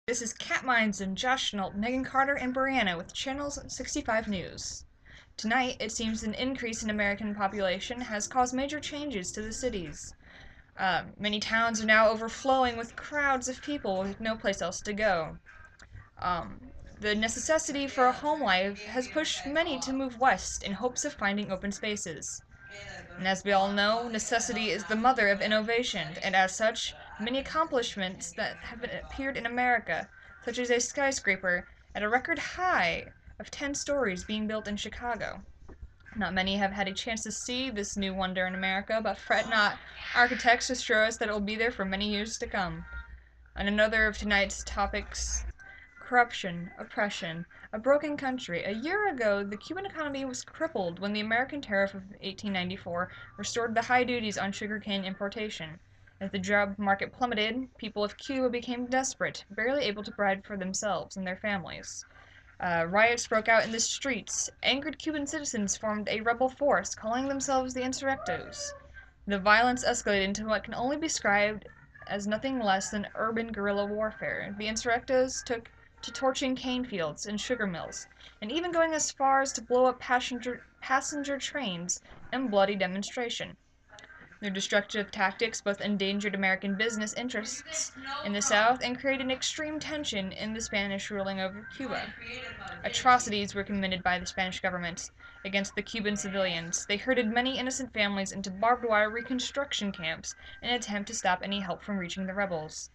This is Cat Mines and Josh Schnault, Megan Carter, and Brianna with Channel 65 News. Tonight, it seems an increase in American population has caused major changes to the cities. Many towns are now overflowing with crowds of people with no place else to go. Um, the necessity for a home life has pushed many to move west in hopes of finding open spaces. And as we all know, necessity is the mother of innovation, and as such, many accomplishments that have appeared in America, such as a skyscraper at a record high of 10 stories being built in Chicago. Not many have had a chance to see this new wonder in America, but fret not, architects assure us that it will be there for many years to come. On another of tonight's topics, corruption, oppression, a broken country. A year ago, the Cuban economy was crippled when the American tariff of 1894 restored the high duties on sugarcane importation. As the job market plummeted, people of Cuba became desperate, barely able to provide for themselves and their families. Riots broke out in the streets. Angered Cuban citizens formed a rebel force, calling themselves the Insurrectos. The violence escalated into what can only be described as nothing less than urban guerrilla warfare. The Insurrectos took to torching cane fields and sugar mills, and even going as far as to blow up passenger trains in bloody demonstration. Their destructive tactics both endangered American business interests in the South and created extreme tension in the Spanish ruling over Cuba. Atrocities were committed by the Spanish government against the Cuban civilians. They herded many innocent families into barbed wire reconstruction camps in an attempt to stop any help from reaching the rebels.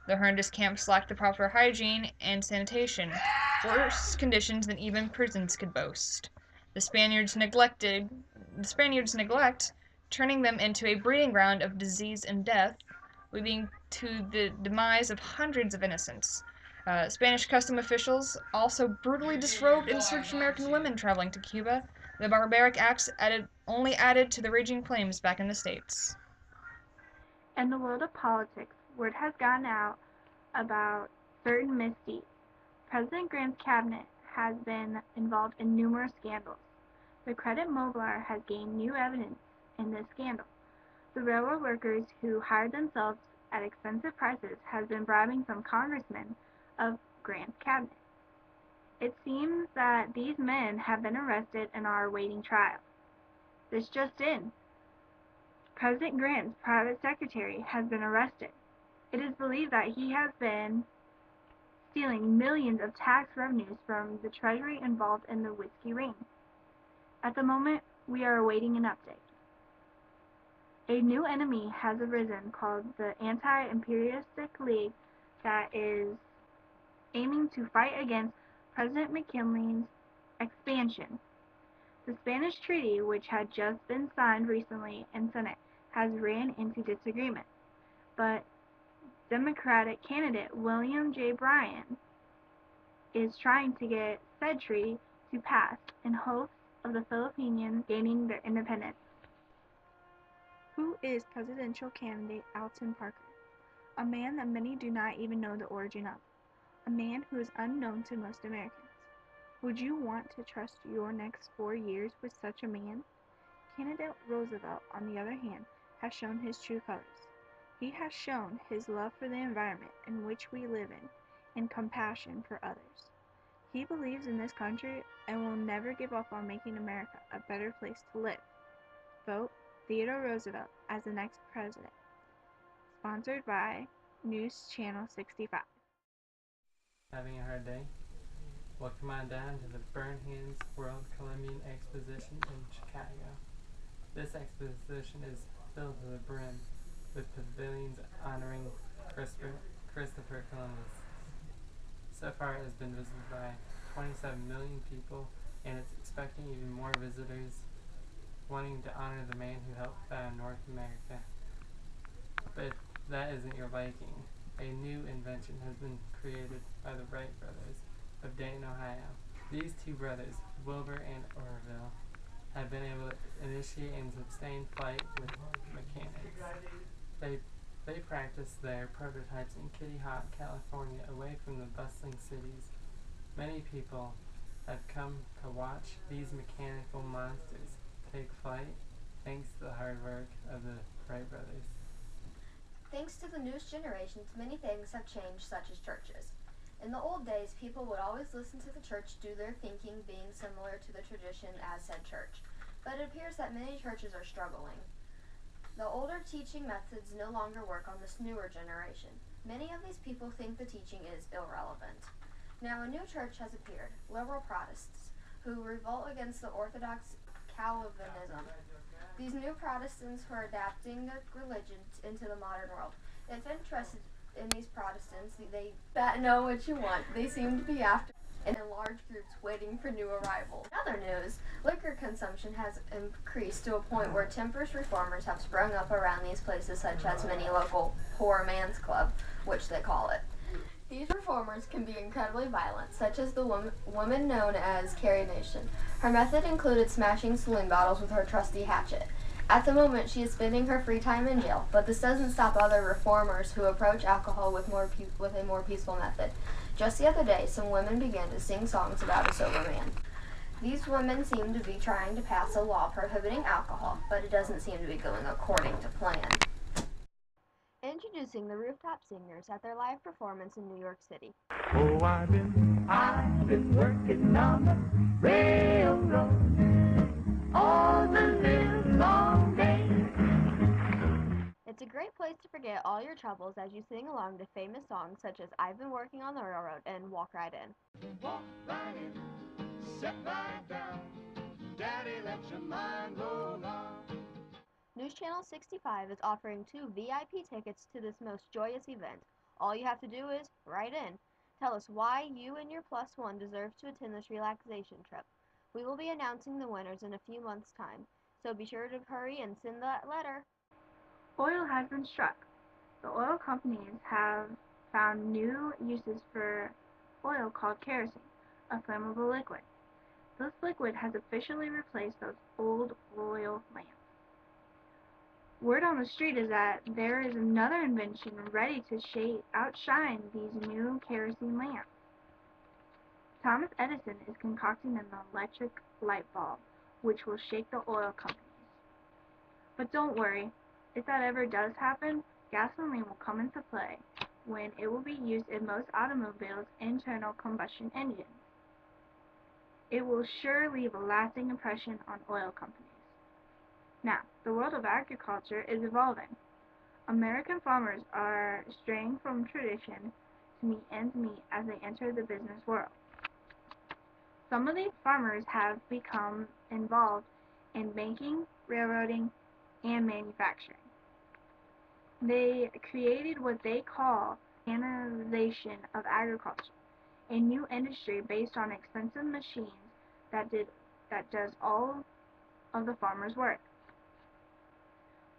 The horrendous camps lacked the proper hygiene and sanitation, worse conditions than even prisons could boast. The Spaniards neglected the Spaniards neglect turning them into a breeding ground of disease and death, leading to the demise of hundreds of innocents. Spanish custom officials also brutally disrobed and searched American women traveling to Cuba. The barbaric acts only added to the raging flames back in the States. In the world of politics, word has gotten out about certain misdeeds. President Grant's cabinet has been involved in numerous scandals. The credit mobilizer has gained new evidence in this scandal. The railroad workers who hired themselves at expensive prices have been bribing some congressmen of Grant's cabinet. It seems that these men have been arrested and are awaiting trial. This just in. President Grant's private secretary has been arrested. It is believed that he has been stealing millions of tax revenues from the Treasury involved in the whiskey ring. At the moment, we are awaiting an update. A new enemy has arisen called the Anti-Imperialistic League that is aiming to fight against President McKinley's expansion. The Spanish treaty, which had just been signed recently in Senate, has ran into disagreement, but Democratic candidate William J. Bryan is trying to get said treaty to pass in hopes of the Philippines gaining their independence. Who is presidential candidate Alton Parker? A man that many do not even know the origin of. A man who is unknown to most Americans. Would you want to trust your next 4 years with such a man? Candidate Roosevelt, on the other hand, has shown his true colors. He has shown his love for the environment in which we live in and compassion for others. He believes in this country and will never give up on making America a better place to live. Vote Theodore Roosevelt as the next president. Sponsored by News Channel 65. Having a hard day? Well, come on down to the Burnham's World Columbian Exposition in Chicago. This exposition is filled to the brim with pavilions honoring Christopher Columbus. So far it has been visited by 27 million people, and it's expecting even more visitors wanting to honor the man who helped found North America. But if that isn't your liking, a new invention has been created by the Wright brothers of Dayton, Ohio. These two brothers, Wilbur and Orville, have been able to initiate and sustain flight with mechanics. They practice their prototypes in Kitty Hawk, California, away from the bustling cities. Many people have come to watch these mechanical monsters take flight thanks to the hard work of the Wright brothers. Thanks to the newest generations, many things have changed, such as churches. In the old days, people would always listen to the church do their thinking being similar to the tradition as said church. But it appears that many churches are struggling. The older teaching methods no longer work on this newer generation. Many of these people think the teaching is irrelevant. Now a new church has appeared, liberal Protestants, who revolt against the Orthodox Calvinism. These new Protestants who are adapting the religion into the modern world. If interested in these Protestants, they know what you want. They seem to be after in large groups waiting for new arrivals. In other news, liquor consumption has increased to a point where temperance reformers have sprung up around these places, such as many local poor man's club, which they call it. These reformers can be incredibly violent, such as the woman known as Carrie Nation. Her method included smashing saloon bottles with her trusty hatchet. At the moment, she is spending her free time in jail, but this doesn't stop other reformers who approach alcohol with a more peaceful method. Just the other day, some women began to sing songs about a sober man. These women seem to be trying to pass a law prohibiting alcohol, but it doesn't seem to be going according to plan. Introducing the Rooftop Singers at their live performance in New York City. Oh, I've been working on the railroad all the live long day. It's a great place to forget all your troubles as you sing along to famous songs such as I've Been Working on the Railroad and Walk Right In. Walk right in, sit right down, Daddy, let your mind roll on. News Channel 65 is offering 2 VIP tickets to this most joyous event. All you have to do is write in. Tell us why you and your plus one deserve to attend this relaxation trip. We will be announcing the winners in a few months' time, so be sure to hurry and send that letter. Oil has been struck. The oil companies have found new uses for oil called kerosene, a flammable liquid. This liquid has officially replaced those old oil lamps. Word on the street is that there is another invention ready to outshine these new kerosene lamps. Thomas Edison is concocting an electric light bulb, which will shake the oil companies. But don't worry, if that ever does happen, gasoline will come into play when it will be used in most automobiles' internal combustion engines. It will sure leave a lasting impression on oil companies. Now, the world of agriculture is evolving. American farmers are straying from tradition to meet ends meet as they enter the business world. Some of these farmers have become involved in banking, railroading, and manufacturing. They created what they call mechanization of agriculture, a new industry based on expensive machines that does all of the farmers' work.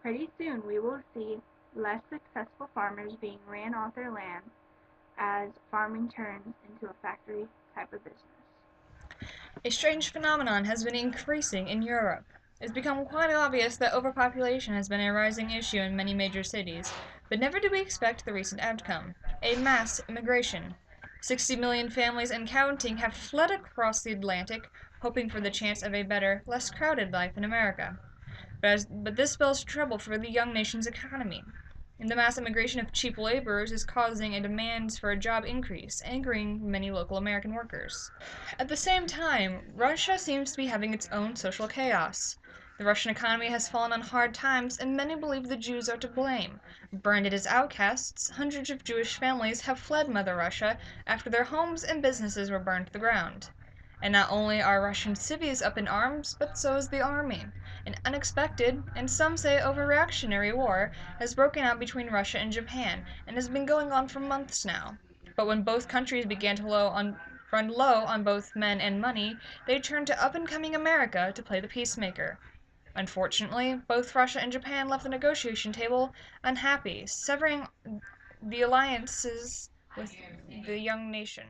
Pretty soon we will see less successful farmers being ran off their land as farming turns into a factory type of business. A strange phenomenon has been increasing in Europe. It's become quite obvious that overpopulation has been a rising issue in many major cities, but never did we expect the recent outcome: a mass immigration. 60 million families and counting have fled across the Atlantic, hoping for the chance of a better, less crowded life in America. But this spells trouble for the young nation's economy. And the mass immigration of cheap laborers is causing a demand for a job increase, angering many local American workers. At the same time, Russia seems to be having its own social chaos. The Russian economy has fallen on hard times, and many believe the Jews are to blame. Branded as outcasts, hundreds of Jewish families have fled Mother Russia after their homes and businesses were burned to the ground. And not only are Russian cities up in arms, but so is the army. An unexpected, and some say overreactionary war has broken out between Russia and Japan, and has been going on for months now. But when both countries began to run low on both men and money, they turned to up-and-coming America to play the peacemaker. Unfortunately, both Russia and Japan left the negotiation table unhappy, severing the alliances with the young nation.